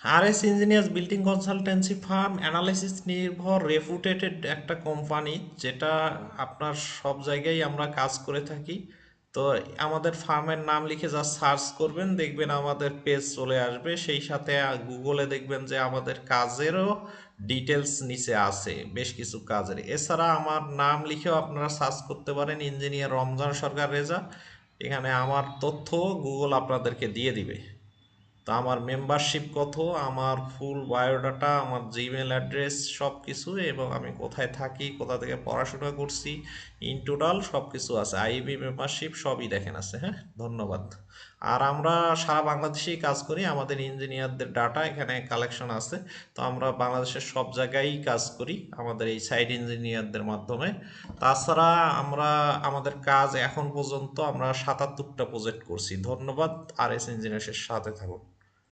RS engineers building consultancy firm analysis নির্ভর reputed একটা company, যেটা আপনার সব জায়গায় আমরা কাজ করে থাকি। তো আমাদের ফার্মের নাম লিখে যা সার্চ করবেন দেখবেন আমাদের পেজ চলে আসবে, সেই সাথে গুগলে দেখবেন যে আমাদের কাজেরও ডিটেলস নিচে আছে, বেশ কিছু কাজের। এছাড়া আমার নাম লিখেও আপনারা সার্চ করতে পারেন, ইঞ্জিনিয়ার রমজান সরকার রেজা। এখানে আমার তথ্য গুগল আপনাদেরকে দিয়ে দিবে। তো আমার মেম্বারশিপ কত, আমার ফুল বায়োডাটা, আমার জিমেল অ্যাড্রেস সব কিছু, এবং আমি কোথায় থাকি, কোথা থেকে পড়াশোনা করছি, ইন টোটাল সব কিছু আছে। আইবি মেম্বারশিপ সবই দেখেন আছে। হ্যাঁ, ধন্যবাদ। আর আমরা সারা বাংলাদেশেই কাজ করি, আমাদের ইঞ্জিনিয়ারদের ডাটা এখানে কালেকশন আছে। তো আমরা বাংলাদেশের সব জায়গায় কাজ করি আমাদের এই সাইট ইঞ্জিনিয়ারদের মাধ্যমে। তাছাড়া আমরা আমাদের কাজ এখন পর্যন্ত আমরা ৭৭টা প্রজেক্ট করছি। ধন্যবাদ। আর এস ইঞ্জিনিয়ার্সের সাথে থাকুন।